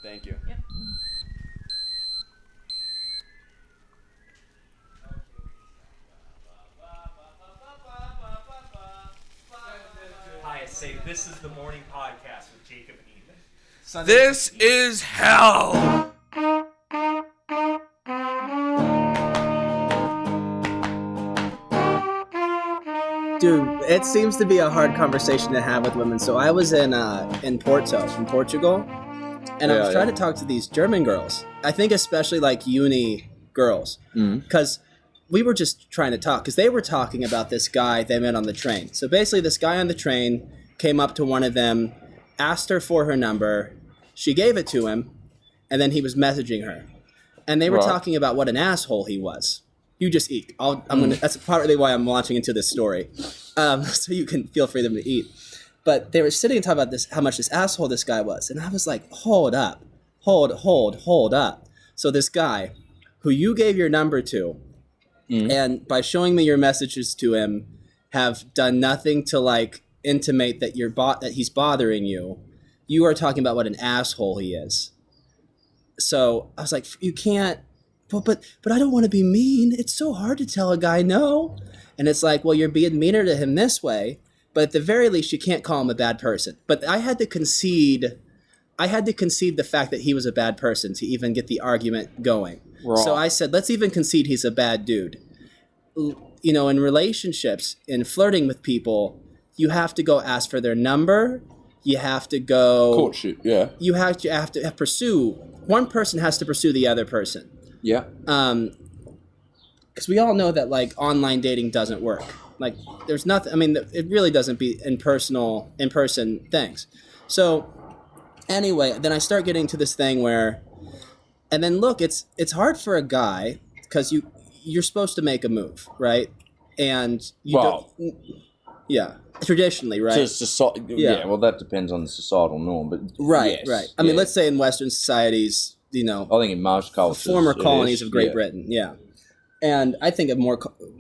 Thank you. Yep. Hi, say this is the morning podcast with Jacob and Ethan. This is hell. Dude, it seems to be a hard conversation to have with women. So I was in Porto, in Portugal, and I was trying to talk to these German girls. I think especially like uni girls, because we were just trying to talk. Because they were talking about this guy they met on the train. So basically, this guy on the train came up to one of them, asked her for her number. She gave it to him, and then he was messaging her, and they were talking about what an asshole he was. You just eat. That's partly why I'm launching into this story, so you can feel free to eat. But they were sitting and talking about this, how much this asshole this guy was, and I was like, hold up. So this guy, who you gave your number to, and by showing me your messages to him, have done nothing to like intimate that that he's bothering you. You are talking about what an asshole he is. So I was like, you can't. But I don't want to be mean. It's so hard to tell a guy no. And it's like, well, you're being meaner to him this way. But at the very least, you can't call him a bad person. But I had to concede the fact that he was a bad person to even get the argument going. Right. So I said, let's even concede he's a bad dude. You know, in relationships, in flirting with people, you have to go ask for their number. You have to go... Courtship, yeah. You have to pursue... One person has to pursue the other person. Yeah. Because we all know that like online dating doesn't work. Like there's nothing. I mean, it really doesn't be in person things. So anyway, then I start getting to this thing where, and then look, it's hard for a guy because you're supposed to make a move, right? And you don't. Yeah, traditionally, right? Yeah. Well, that depends on the societal norm, but right, yes, right. I mean, let's say in Western societies. You know, I think in most cultures, former colonies of Great Britain, yeah, and I think of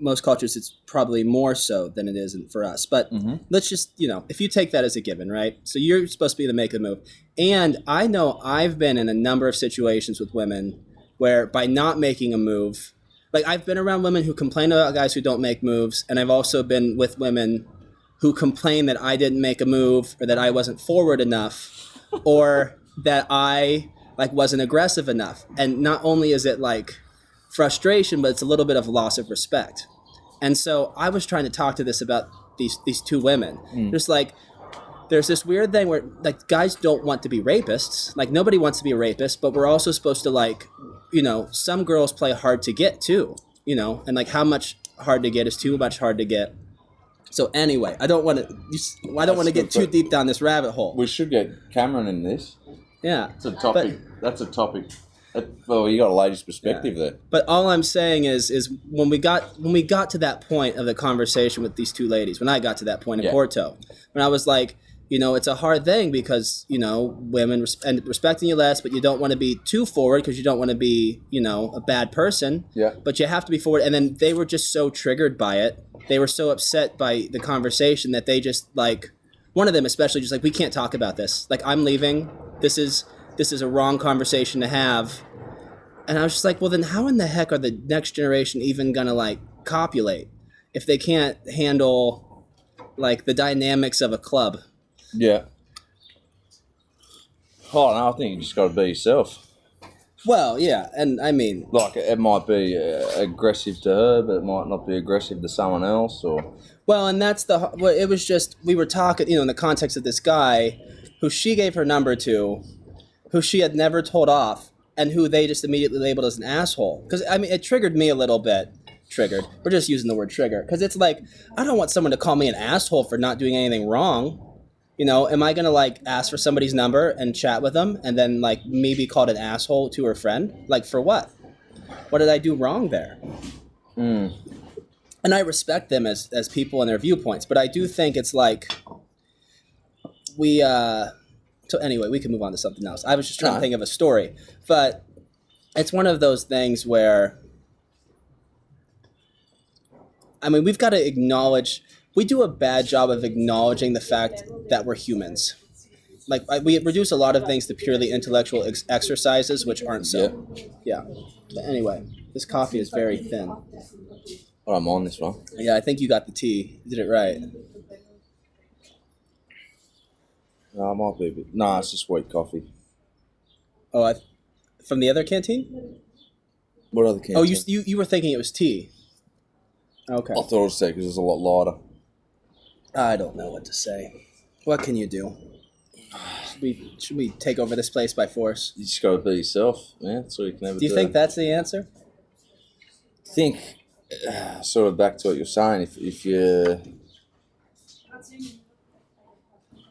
most cultures, it's probably more so than it is for us. But let's just, if you take that as a given, right? So you're supposed to be the make the move, and I know I've been in a number of situations with women where by not making a move, like I've been around women who complain about guys who don't make moves, and I've also been with women who complain that I didn't make a move or that I wasn't forward enough, or that I wasn't aggressive enough. And not only is it like frustration, but it's a little bit of loss of respect. And so I was trying to talk to this about these two women. Just like, there's this weird thing where like guys don't want to be rapists. Like nobody wants to be a rapist, but we're also supposed to like, some girls play hard to get too, and like how much hard to get is too much hard to get. So anyway, I don't want to get too deep down this rabbit hole. We should get Cameron in this. Yeah. It's a topic. That's a topic. Well, you got a lady's perspective there. But all I'm saying is when we got to that point of the conversation with these two ladies, when I got to that point in Porto, when I was like, it's a hard thing because, women respecting you less, but you don't want to be too forward because you don't want to be, a bad person. Yeah. But you have to be forward. And then they were just so triggered by it. They were so upset by the conversation that they just like, one of them especially just like, we can't talk about this. Like, I'm leaving. This is a wrong conversation to have. And I was just like, well, then how in the heck are the next generation even going to like copulate if they can't handle like the dynamics of a club? Yeah. Oh, no, I think you just got to be yourself. Well, yeah. And I mean, like it might be aggressive to her, but it might not be aggressive to someone else or. Well, and it was just, we were talking, in the context of this guy who she gave her number to, who she had never told off, and who they just immediately labeled as an asshole. Because, I mean, it triggered me a little bit. Triggered. We're just using the word trigger. Because it's like, I don't want someone to call me an asshole for not doing anything wrong. Am I going to, like, ask for somebody's number and chat with them, and then, like, maybe called an asshole to her friend? Like, for what? What did I do wrong there? And I respect them as people and their viewpoints, but I do think it's like, so anyway, we can move on to something else. I was just trying to think of a story, but it's one of those things where, I mean, we've got to acknowledge, we do a bad job of acknowledging the fact that we're humans. we reduce a lot of things to purely intellectual exercises, which aren't so. Yeah. But anyway, this coffee is very thin. Oh, I'm on this one. Yeah, I think you got the tea. You did it right. No, I might be a bit. No, it's just sweet coffee. Oh, from the other canteen? What other canteen? Oh, you were thinking it was tea. Okay. I thought it was tea because it's a lot lighter. I don't know what to say. What can you do? Should we take over this place by force? You just got to be yourself, man. That's all you can ever do. Do you think that's the answer? I think, sort of back to what you're saying, if you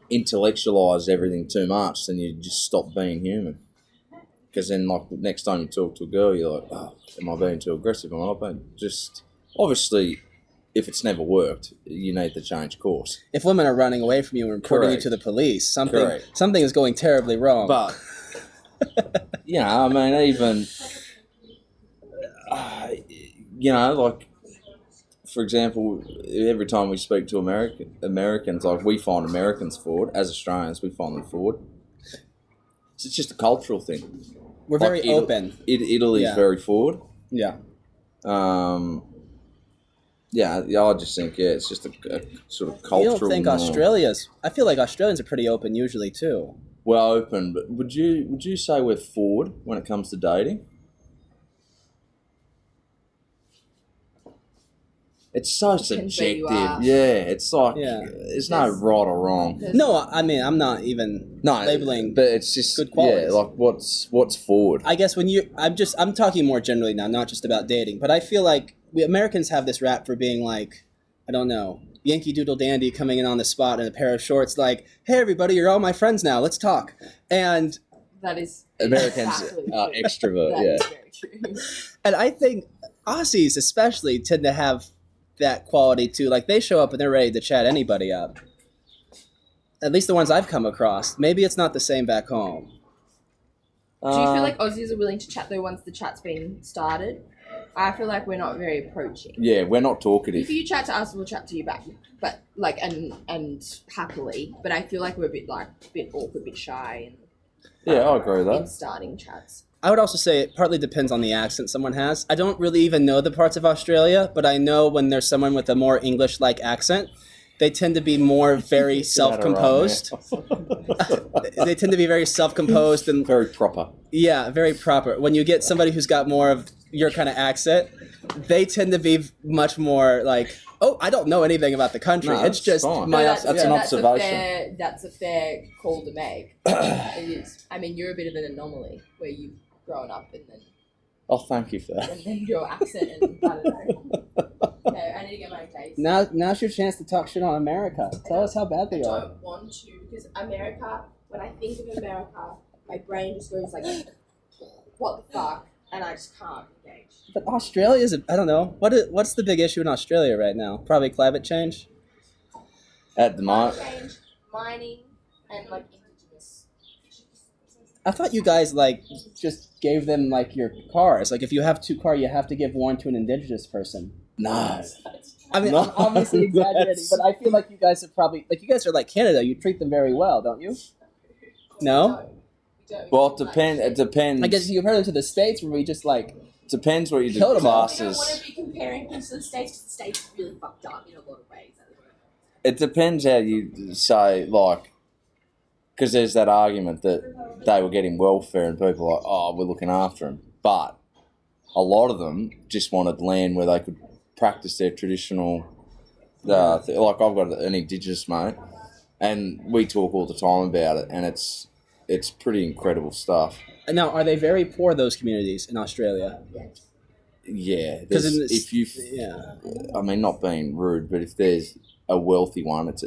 intellectualize everything too much, then you just stop being human. Because then, like, next time you talk to a girl, you're like, oh, am I being too aggressive? Am I not being... Just, obviously, if it's never worked, you need to change course. If women are running away from you and reporting you to the police, something is going terribly wrong. But, you know, I mean, even, you know, like, for example, every time we speak to Americans, like, we find Americans forward. As Australians, we find them forward. It's just a cultural thing. We're very open. Italy's very forward. Yeah. Yeah, I just think, it's just a sort of cultural... You don't think Australia's... I feel like Australians are pretty open usually, too. We're open, but would you say we're forward when it comes to dating? It's so subjective. Yeah, it's like, there's no right or wrong. No, I mean, I'm not even labeling but it's just good qualities. Yeah, like what's forward? I guess I'm talking more generally now, not just about dating, but I feel like we Americans have this rap for being like, I don't know, Yankee Doodle Dandy coming in on the spot in a pair of shorts like, hey everybody, you're all my friends now, let's talk. And that is Americans are extrovert, that is very true. And I think Aussies especially tend to have that quality too. Like, they show up and they're ready to chat anybody up. At least the ones I've come across. Maybe it's not the same back home. Do you feel like Aussies are willing to chat though once the chat's been started? I feel like we're not very approaching. Yeah, we're not talkative. If you chat to us, we'll chat to you back, but like and happily. But I feel like we're a bit awkward, a bit shy, and I agree with that. In starting chats. I would also say it partly depends on the accent someone has. I don't really even know the parts of Australia, but I know when there's someone with a more English-like accent, they tend to be more very self-composed. They tend to be very self-composed and very proper. Yeah, very proper. When you get somebody who's got more of your kind of accent, they tend to be much more like, oh, I don't know anything about the country. No, it's just fine. that's an observation. That's a fair call to make. It is. I mean, you're a bit of an anomaly where you've grown up and then... Oh, thank you for that. And then your accent and I don't know. Okay, I need to get my taste. Now's your chance to talk shit on America. Tell us how bad they are. I don't want to, because America, when I think of America, my brain just goes like, what the fuck? And I just can't engage. But Australia's, I don't know. What's the big issue in Australia right now? Probably climate change? At the moment. Climate change, mining, and like indigenous issues. I thought you guys like just gave them like your cars. Like if you have 2 cars, you have to give one to an indigenous person. No. I mean, I'm obviously exaggerating, but I feel like you guys have probably, like, you guys are like Canada. You treat them very well, don't you? No? Well, it depends. I guess you've heard them to the States where we just like... Depends what you do. I don't want Classes. to be comparing things to the States, because the States is really fucked up in a lot of ways. It depends how you say, like, because there's that argument that they were getting welfare and people are like, oh, we're looking after them. But a lot of them just wanted land where they could practice their traditional, like I've got an Indigenous mate, and we talk all the time about it, and it's pretty incredible stuff. Now, are they very poor, those communities in Australia? Yeah. If you, I mean, not being rude, but if there's a wealthy one, it's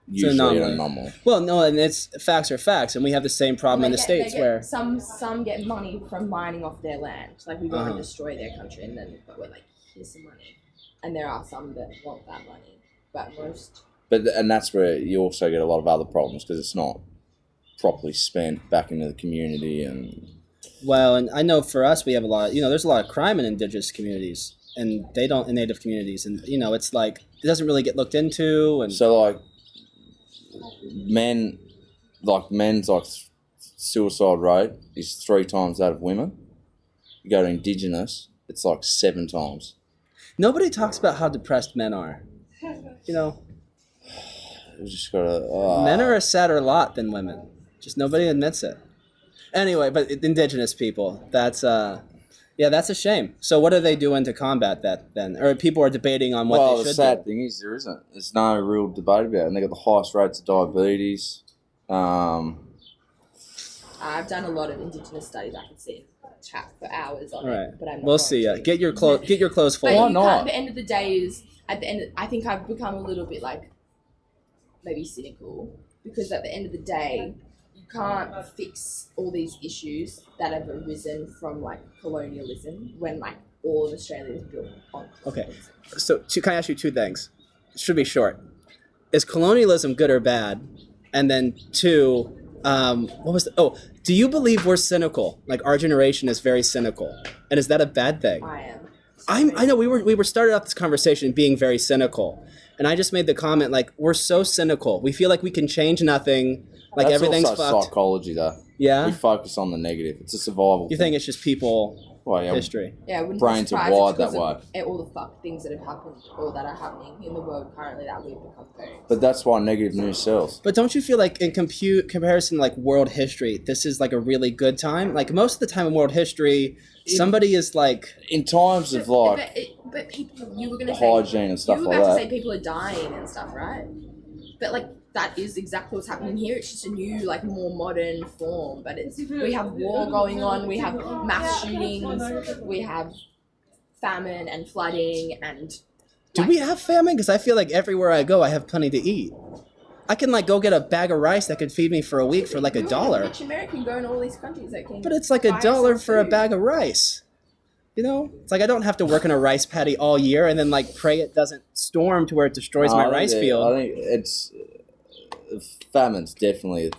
usually an anomaly. Well, no, and it's facts are facts, and we have the same problem in the States where some get money from mining off their land. Like, we want to destroy their country, and then we're like, here's some money. And there are some that want that money, but most. And that's where you also get a lot of other problems, because it's not properly spent back into the community. And well, and I know for us we have a lot, there's a lot of crime in indigenous communities, and they don't in native communities, and it's like it doesn't really get looked into. And so, like, men like men's like suicide rate is 3 times that of women. You go to Indigenous, it's like 7 times. Nobody talks about how depressed men are. You know, You just gotta. men are a sadder lot than women. Just nobody admits it. Anyway, but Indigenous people, that's that's a shame. So what are they doing to combat that then? Or people are debating on what they The should sad do. thing is there isn't. There's no real debate about it. And they got the highest rates of diabetes. I've done a lot of Indigenous studies. I could sit and chat for hours on Right. it, but I'm not We'll going see. to. Get your clothes full. But Why you not? can't, at the end of the day is, at the end, I think I've become a little bit like, maybe cynical, because at the end of the day, you can't fix all these issues that have arisen from like colonialism when like all of Australia was built on colonialism. So can I ask you 2 things? It should be short. Is colonialism good or bad? And then 2, do you believe we're cynical? Like our generation is very cynical. And is that a bad thing? I am. I know we were started off this conversation being very cynical. And I just made the comment like we're so cynical. We feel like we can change nothing. Like That's everything's also fucked. psychology, though. Yeah? We focus on the negative. It's a survival You thing. think it's just people Well, yeah, history? Yeah, I wouldn't brains be are surprised wired it's because that of all the fucked things that have happened or that are happening in the world currently that we've become very. But that's why negative news sells. But don't you feel like in comparison to like world history, this is like a really good time? Like most of the time in world history, somebody is like In times of like But people, you were gonna hygiene say, and stuff you were like about that. to say people are dying and stuff, right? But like that is exactly what's happening here. It's just a new, like, more modern form. But we have war going on. We have mass shootings. We have famine and flooding and. Do we have famine? Because I feel like everywhere I go, I have plenty to eat. I can like go get a bag of rice that could feed me for a week for like $1. Rich American go in all these countries that can. But it's like $1 for a bag of rice. You know, it's like I don't have to work in a rice paddy all year and then like pray it doesn't storm to where it destroys my rice field. I think it's famine's definitely a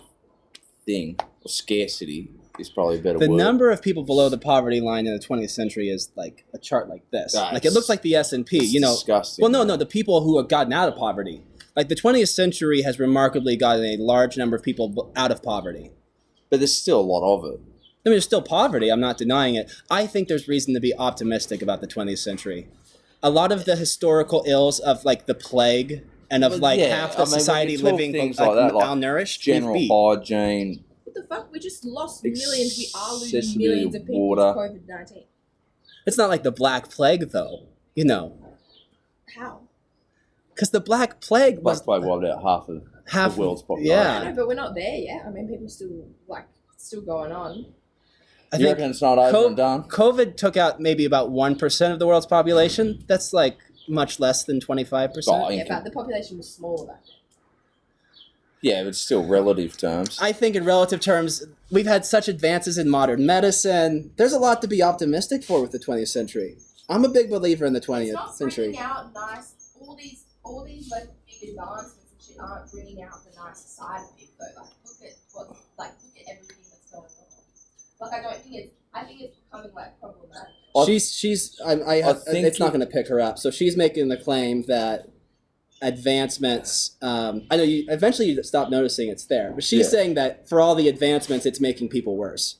thing. Or scarcity is probably a better The word. number of people below the poverty line in the 20th century is like a chart like this. Like it looks like the S&P, It's you know. disgusting. Well, no, the people who have gotten out of poverty. Like the 20th century has remarkably gotten a large number of people out of poverty. But there's still a lot of it. I mean, there's still poverty. I'm not denying it. I think there's reason to be optimistic about the 20th century. A lot of the historical ills of like the plague and of Well, like yeah, half I the mean, when society you talk living things like, like that, like malnourished, General we've beat. hygiene. What the fuck? We just lost millions. We are losing accessibility millions of of people water. to COVID-19. It's not like the Black Plague, though. You know, How? because the Black Plague was Black Plague wiped out half the world's population. yeah. I know, but we're not there yet. I mean, people still, like, it's still going on. I You think reckon it's not over and done? COVID took out maybe about 1% of the world's population. That's like much less than 25%. Oh, Yeah, but the population was smaller back then. Yeah, but still relative terms. I think in relative terms, we've had such advances in modern medicine. There's a lot to be optimistic for with the 20th century. I'm a big believer in the 20th century. Bringing out nice, all these like big advancements and shit aren't bringing out the nice side of it though. Look at everything that's going on. Like I think it's becoming like problematic. I think it's not going to pick her up. So she's making the claim that advancements. I know you eventually you stop noticing it's there, but she's saying that for all the advancements, it's making people worse.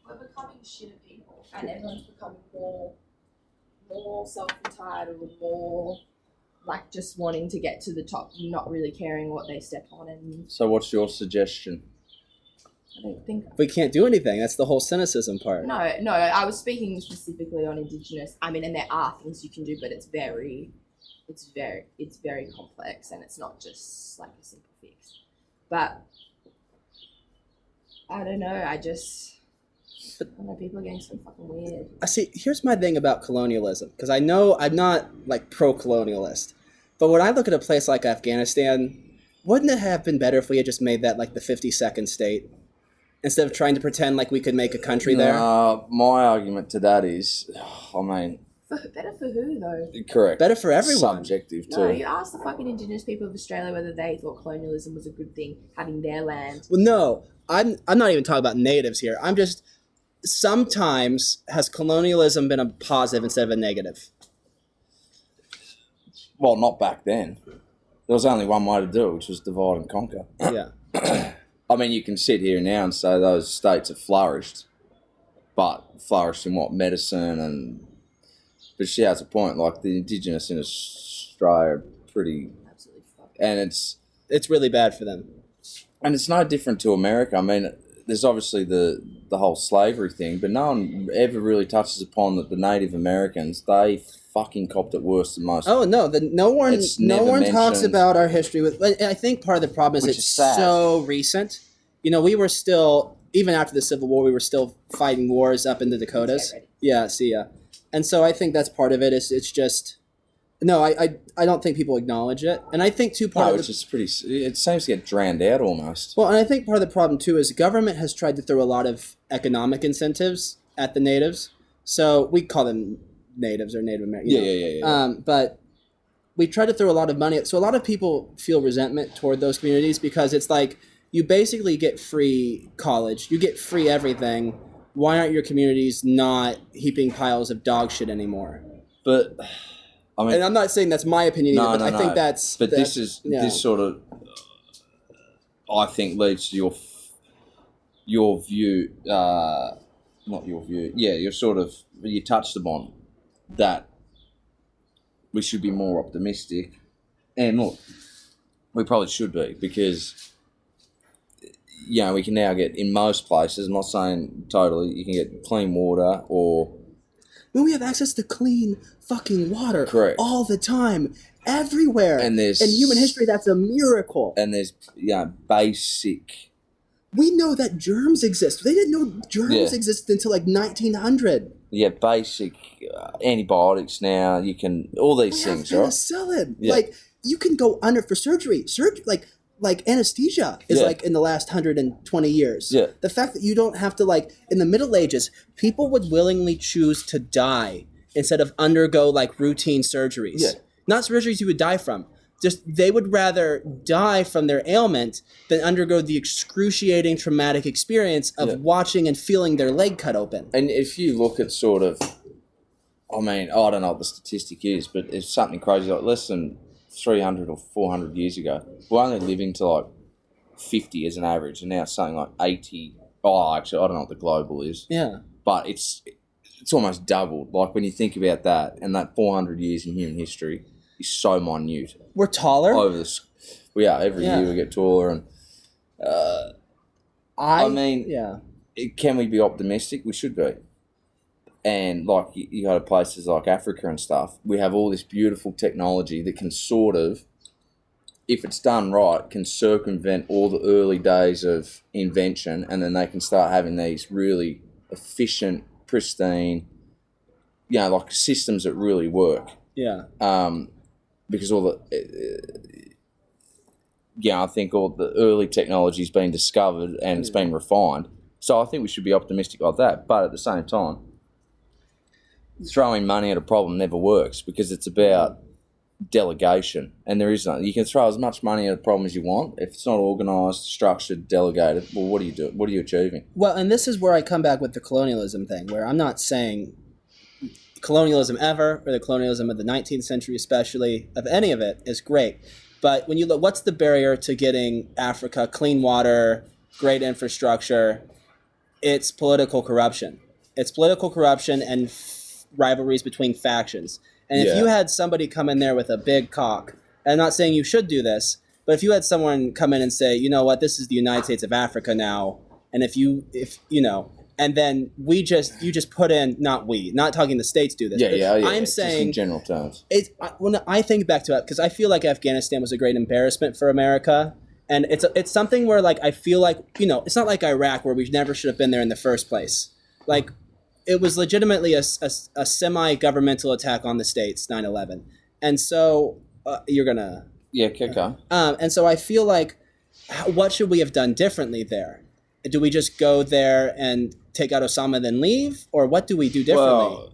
We're becoming shitter people, and everyone's becoming more self-entitled, more like just wanting to get to the top, not really caring what they step on. And So what's your suggestion? I don't think. We can't do anything. That's the whole cynicism part. No, I was speaking specifically on Indigenous. I mean, and there are things you can do, but it's very complex, and it's not just like a simple fix. But I don't know. I don't know. People are getting so fucking weird. I see. Here's my thing about colonialism, because I know I'm not like pro-colonialist, but when I look at a place like Afghanistan, wouldn't it have been better if we had just made that like the 52nd state instead of trying to pretend like we could make a country there? My argument to that is, I mean, Better for who though? correct. Better for everyone. Subjective too. No, you asked the fucking Indigenous people of Australia whether they thought colonialism was a good thing, having their land. Well, no, I'm not even talking about natives here. I'm just sometimes has colonialism been a positive instead of a negative? Well, not back then. There was only one way to do it, which was divide and conquer. Yeah. I mean, you can sit here now and say those states have flourished, but flourished in what, medicine and. But she has a point. Like the Indigenous in Australia are pretty, Absolutely fucked. and It's really bad for them. And it's no different to America. I mean, there's obviously the whole slavery thing, but no one ever really touches upon that the Native Americans, they fucking copped it worse than most. Oh no, no one It's never talks mentioned. about our history with. I think part of the problem is Which it's is sad. so recent. You know, we were still, even after the Civil War, we were still fighting wars up in the Dakotas. Okay, ready. Yeah, see ya. And so I think that's part of it. It's just no, I don't think people acknowledge it, and I think too part No, of it's just pretty. It seems to get drowned out almost. well, and I think part of the problem too is government has tried to throw a lot of economic incentives at the natives. So we call them natives or Native Americans. Yeah. But we try to throw a lot of money. So a lot of people feel resentment toward those communities because it's like you basically get free college, you get free everything. Why aren't your communities not heaping piles of dog shit anymore? But I mean, And I'm not saying that's my opinion either, No, but no, I think no. that's. But that's, this sort of, I think, leads to your view, not your view. Yeah, you touched upon that we should be more optimistic, and look, we probably should be because. We can now get in most places. I'm not saying totally. You can get clean water or. When we have access to clean fucking water Correct. all the time, everywhere. And there's- in human history, that's a miracle. And there's basic. We know that germs exist. They didn't know germs Yeah. existed until like 1900. You get basic antibiotics now. You can all these We have things, right? penicillin. Yeah. Like you can go under for surgery. Like anesthesia is Yeah. like in the last 120 years. Yeah. The fact that you don't have to like in the Middle Ages, people would willingly choose to die instead of undergo like routine surgeries. Yeah. Not surgeries you would die from. Just they would rather die from their ailment than undergo the excruciating traumatic experience of Yeah. watching and feeling their leg cut open. And if you look at sort of, I mean, I don't know what the statistic is, but it's something crazy like less than 300 or 400 years ago, we're only living to like 50 as an average, and now it's something like 80. Oh, actually, I don't know what the global is, Yeah. but it's almost doubled. Like when you think about that, and that 400 years in human history is so minute. We're taller. Over this, every Yeah. year we get taller, and I mean, yeah. can we be optimistic? We should be. And like you go to places like Africa and stuff, we have all this beautiful technology that can sort of, if it's done right, can circumvent all the early days of invention, and then they can start having these really efficient, pristine, like systems that really work. Yeah. Because all the, I think all the early technology's been discovered and it's been refined. So I think we should be optimistic like that. But at the same time, throwing money at a problem never works because it's about delegation, and there is none. You can throw as much money at a problem as you want. If it's not organised, structured, delegated, well, what do you do? What are you achieving? Well, and this is where I come back with the colonialism thing, where I'm not saying colonialism ever, or the colonialism of the 19th century especially, of any of it, is great. But when you look, what's the barrier to getting Africa clean water, great infrastructure? It's political corruption. It's political corruption and rivalries between factions. And if Yeah. you had somebody come in there with a big cock, and I'm not saying you should do this, but if you had someone come in and say, you know what, this is the United States of Africa now, and and then you just put in, not talking the states do this. but I'm just saying in general terms. when I think back to it, because I feel like Afghanistan was a great embarrassment for America, and it's something where like I feel like it's not like Iraq where we never should have been there in the first place. Like it was legitimately a semi-governmental attack on the states, 9/11, and so you're gonna Okay. and so I feel like what should we have done differently there? Do we just go there and take out Osama then leave, or what do we do differently? Well,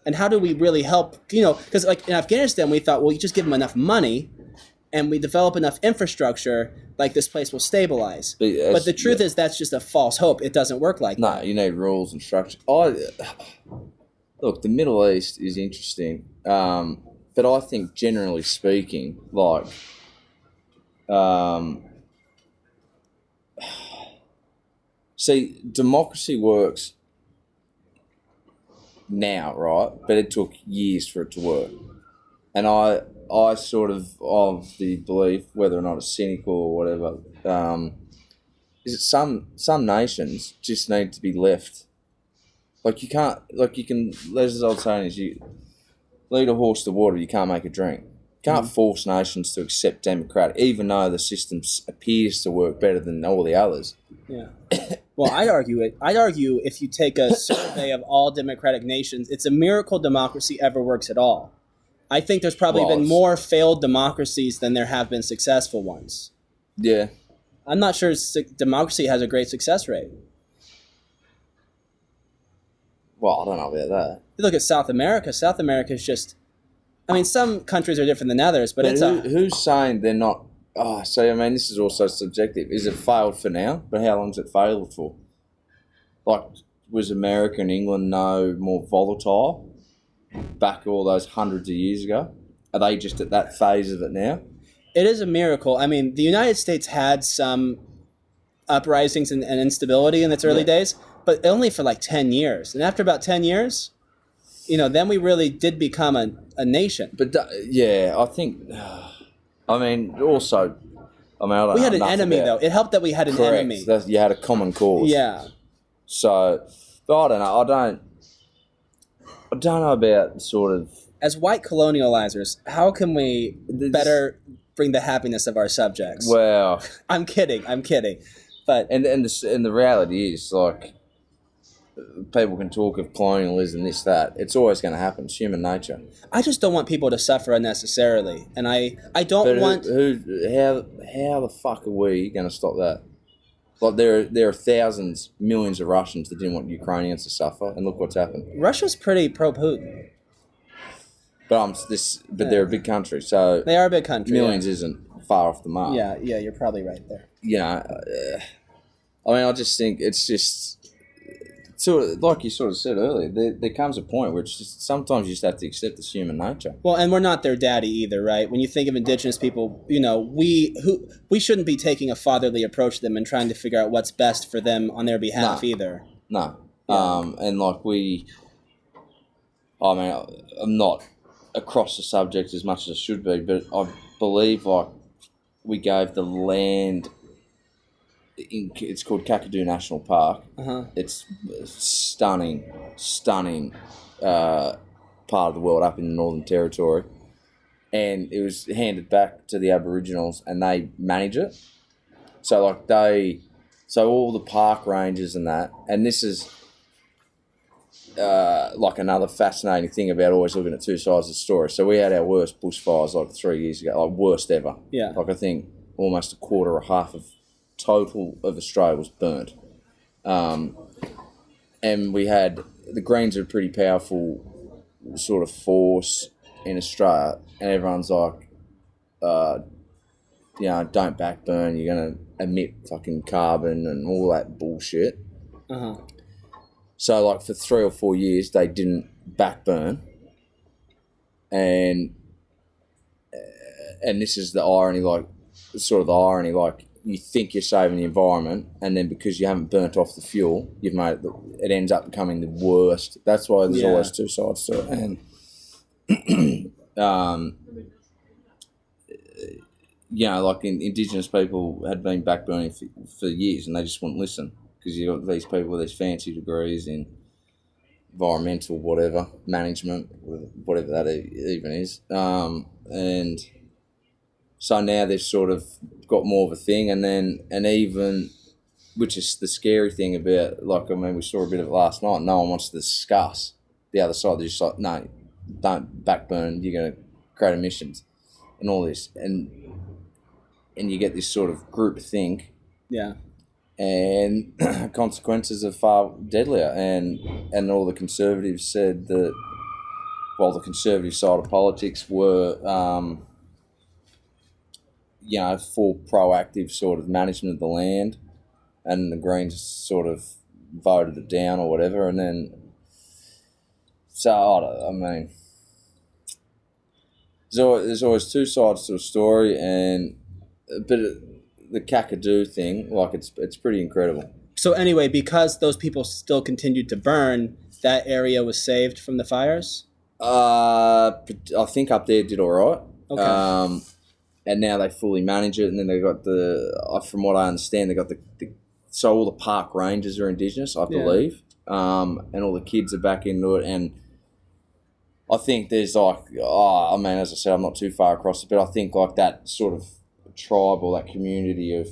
And how do we really help, because like in Afghanistan, we thought, well, you just give them enough money and we develop enough infrastructure, like this place will stabilize. But the truth is that's just a false hope. It doesn't work like no, that. you need rules and structure. Look, the Middle East is interesting, but I think generally speaking, like, See, democracy works now, right? But it took years for it to work. And I sort of the belief, whether or not it's cynical or whatever, is that some nations just need to be left. Like you can't, like you can. There's this old saying: is you lead a horse to water, you can't make it drink. You can't force nations to accept democratic, even though the system appears to work better than all the others. Yeah. Well, I'd argue if you take a survey of all democratic nations, it's a miracle democracy ever works at all. I think there's probably been more failed democracies than there have been successful ones. Yeah. I'm not sure democracy has a great success rate. Well, I don't know about that. You look at South America. South America is just... I mean, some countries are different than others, but who's saying they're not... Oh, so, I mean, this is also subjective. Is it failed for now? But how long's it failed for? Like, was America and England no more volatile back all those hundreds of years ago? Are they just at that phase of it now? It is a miracle. I mean, the United States had some uprisings and instability in its early days, but only for like 10 years. And after about 10 years, then we really did become a nation. But, I think... I mean, also... I don't we had know an enemy, though. It helped that we had an enemy. You had a common cause. Yeah. So, but I don't know. I don't know about sort of... As white colonializers, how can we better bring the happiness of our subjects? Well... I'm kidding. But and the reality is, like, people can talk of colonialism, this, that. It's always going to happen. It's human nature. I just don't want people to suffer unnecessarily. And I don't want... How the fuck are we going to stop that? Like, there are thousands, millions of Russians that didn't want Ukrainians to suffer, and look what's happened. Russia's pretty pro-Putin. But they're a big country, so... They are a big country. Millions isn't far off the mark. Yeah, you're probably right there. I mean, I just think it's just... Sort of, like you sort of said earlier, there comes a point where it's just, sometimes you just have to accept it's human nature. Well, and we're not their daddy either, right? When you think of indigenous people, we shouldn't be taking a fatherly approach to them and trying to figure out what's best for them on their behalf either. No. Yeah. And like I'm not across the subject as much as I should be, but I believe like we gave the land... It's called Kakadu National Park. Uh-huh. It's a stunning part of the world up in the Northern Territory. And it was handed back to the Aboriginals and they manage it. So all the park rangers and that, and this is like another fascinating thing about always looking at two sides of the story. So we had our worst bushfires like 3 years ago, like worst ever. Yeah. Like I think almost a quarter or half of total of Australia was burnt. And we had, the Greens are a pretty powerful sort of force in Australia, and everyone's like, don't backburn, you're going to emit fucking carbon and all that bullshit. Uh-huh. So like for 3 or 4 years, they didn't backburn. And this is the irony, like you think you're saving the environment, and then because you haven't burnt off the fuel, you've made it ends up becoming the worst. That's why there's always two sides to it. And like Indigenous people had been backburning for years, and they just wouldn't listen because you got these people with these fancy degrees in environmental management, whatever that even is, and so now they've sort of got more of a thing, and even, which is the scary thing about, we saw a bit of it last night, no one wants to discuss the other side. They're just like, no, don't backburn, you're going to create emissions and all this. And you get this sort of group think. Yeah. And consequences are far deadlier. And all the Conservatives said that, the conservative side of politics were... for proactive sort of management of the land, and the Greens sort of voted it down or whatever, and then there's always two sides to a story, but the Kakadu thing, like it's pretty incredible. So anyway, because those people still continued to burn, that area was saved from the fires? I think up there did all right. Okay. And now they fully manage it, and then they got from what I understand, they got so all the park rangers are Indigenous, I believe, and all the kids are back into it, and I think there's as I said, I'm not too far across it, but I think like that sort of tribe or that community of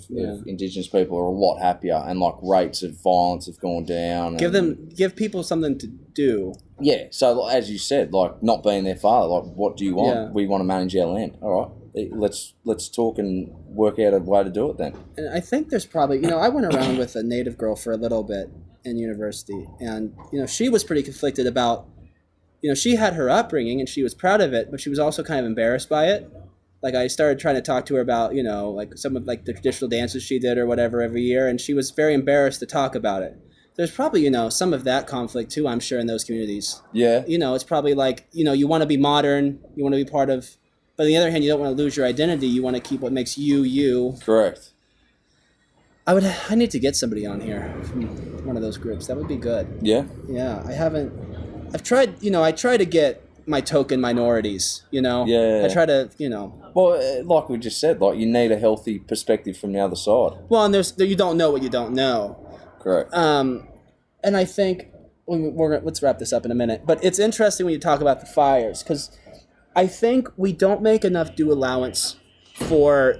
Indigenous people are a lot happier, and like rates of violence have gone down. Give people something to do. Yeah, so as you said, like not being their father, like what do you want? Yeah. We want to manage our land. All right, let's talk and work out a way to do it then. And I think there's probably, I went around with a Native girl for a little bit in university, and she was pretty conflicted about, she had her upbringing and she was proud of it, but she was also kind of embarrassed by it. Like I started trying to talk to her about, like some of like the traditional dances she did or whatever every year, and she was very embarrassed to talk about it. There's probably, some of that conflict too, I'm sure, in those communities. Yeah. It's probably like, you want to be modern, you want to be part of, but on the other hand, you don't want to lose your identity. You want to keep what makes you, you. Correct. I need to get somebody on here from one of those groups. That would be good. Yeah. Yeah, I've tried, I try to get my token minorities, Yeah. I try to, Well, like we just said, like you need a healthy perspective from the other side. Well, and you don't know what you don't know. Correct. And I think let's wrap this up in a minute. But it's interesting when you talk about the fires, because I think we don't make enough due allowance for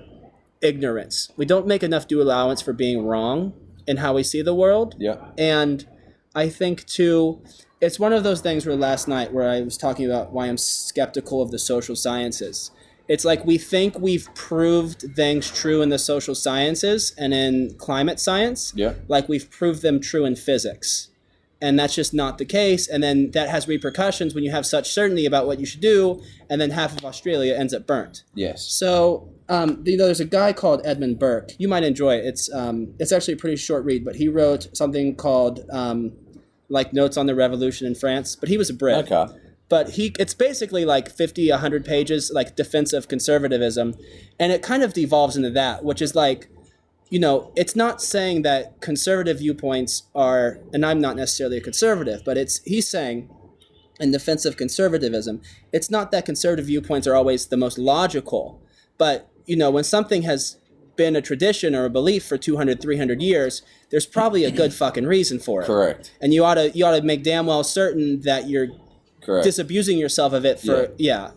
ignorance. We don't make enough due allowance for being wrong in how we see the world. Yeah. And I think too, it's one of those things where last night where I was talking about why I'm skeptical of the social sciences. It's like we think we've proved things true in the social sciences and in climate science. Yeah. Like we've proved them true in physics. And that's just not the case. And then that has repercussions when you have such certainty about what you should do, and then half of Australia ends up burnt. Yes. So, there's a guy called Edmund Burke. You might enjoy it. It's actually a pretty short read, but he wrote something called like Notes on the Revolution in France. But he was a Brit. Okay. But it's basically like 50, 100 pages, like defense of conservatism. And it kind of devolves into that, which is like, it's not saying that conservative viewpoints are, and I'm not necessarily a conservative, but he's saying in defense of conservatism, it's not that conservative viewpoints are always the most logical, but, when something has been a tradition or a belief for 200, 300 years, there's probably a good fucking reason for it. Correct. And you ought to make damn well certain that you're Correct. disabusing yourself of it for,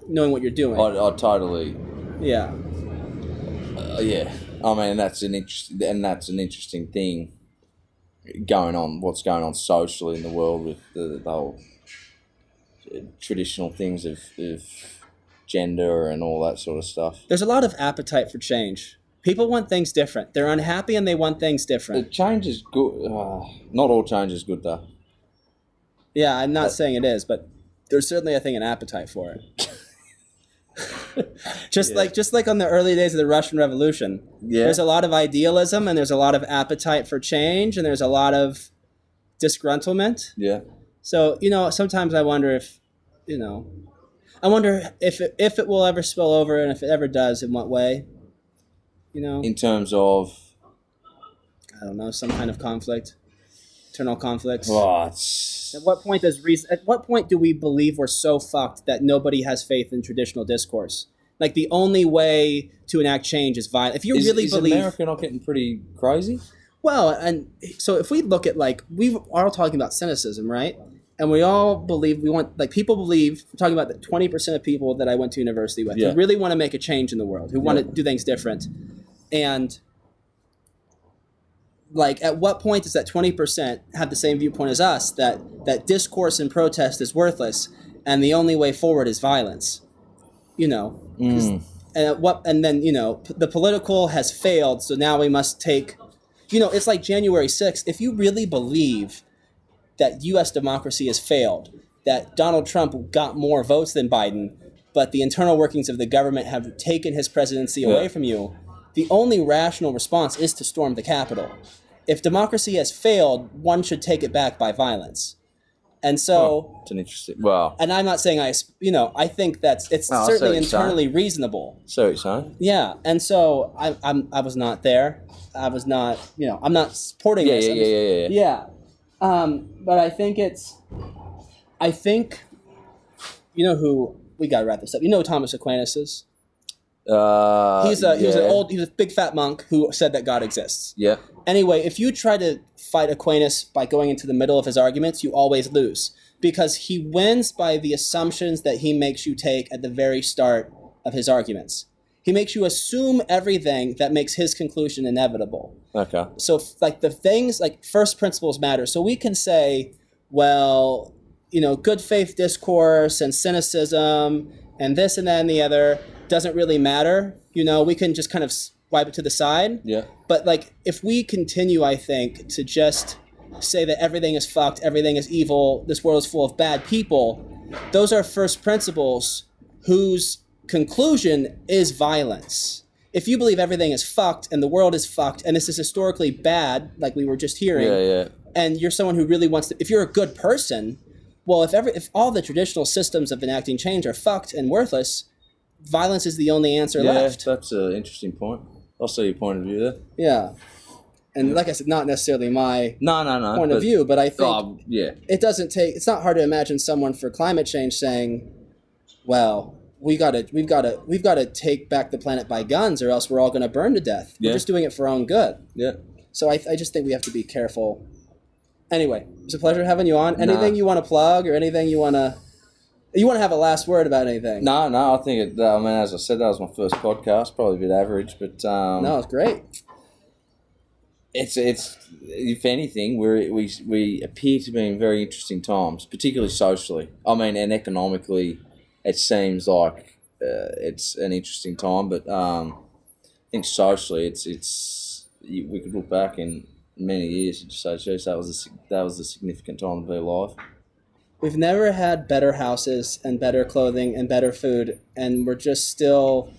knowing what you're doing. I totally. Yeah. Yeah. I mean, that's an interesting thing going on. What's going on socially in the world with the whole traditional things of gender and all that sort of stuff. There's a lot of appetite for change. People want things different. They're unhappy and they want things different. The change is good. Not all change is good, though. Yeah, I'm not saying it is, but there's certainly, I think, an appetite for it. Just like on the early days of the Russian Revolution, there's a lot of idealism and there's a lot of appetite for change and there's a lot of disgruntlement. Yeah. So sometimes I wonder if it will ever spill over, and if it ever does, in what way? In terms of, I don't know, some kind of conflict, internal conflicts. Oh, At what point do we believe we're so fucked that nobody has faith in traditional discourse? Like the only way to enact change is violence. If you really believe, America not getting pretty crazy? Well, and so if we look at we are all talking about cynicism, right? And we all believe people believe. I'm talking about the 20% of people that I went to university with who really want to make a change in the world, who want to do things different, and. At what point does that 20% have the same viewpoint as us, that discourse and protest is worthless and the only way forward is violence? And then the political has failed, so now we must take, it's like January 6th. If you really believe that U.S. democracy has failed, that Donald Trump got more votes than Biden, but the internal workings of the government have taken his presidency away from you, the only rational response is to storm the Capitol. If democracy has failed, one should take it back by violence. And so, it's an interesting. Well, and I'm not saying I think it's No, I see what certainly you're saying. internally reasonable. so you're saying? Yeah, and so I was not there. I was not, I'm not supporting Yeah, this. yeah. But I think, who we gotta wrap this up. You know who Thomas Aquinas is? He was a big fat monk who said that God exists. Yeah. Anyway, if you try to fight Aquinas by going into the middle of his arguments, you always lose because he wins by the assumptions that he makes you take at the very start of his arguments. He makes you assume everything that makes his conclusion inevitable. Okay. So like the things like first principles matter. So we can say, well, good faith discourse and cynicism and this and that and the other doesn't really matter. We can just kind of wipe it to the side. Yeah. But like if we continue, I think, to just say that everything is fucked, everything is evil, this world is full of bad people, those are first principles whose conclusion is violence. If you believe everything is fucked and the world is fucked and this is historically bad, like we were just hearing, and you're someone who really wants to, if you're a good person, well, if all the traditional systems of enacting change are fucked and worthless, violence is the only answer left. That's an interesting point. I'll see your point of view there. Yeah. And like I said, not necessarily my No, point of view, but I think it's not hard to imagine someone for climate change saying, well, we've got to take back the planet by guns or else we're all going to burn to death. Yeah. We're just doing it for our own good. Yeah. So I just think we have to be careful. Anyway, it's a pleasure having you on. Anything you want to plug or anything you want to have a last word about anything? No, I think as I said, that was my first podcast, probably a bit average, but no, it's great. It's if anything, we appear to be in very interesting times, particularly socially. I mean, and economically, it seems like it's an interesting time. But I think socially, we could look back in many years and just say, "Geez, that was a significant time to be alive." We've never had better houses and better clothing and better food, and we're just still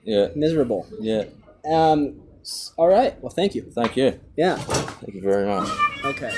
miserable. Yeah. All right. Well, thank you. Thank you. Yeah. Thank you very much. Okay.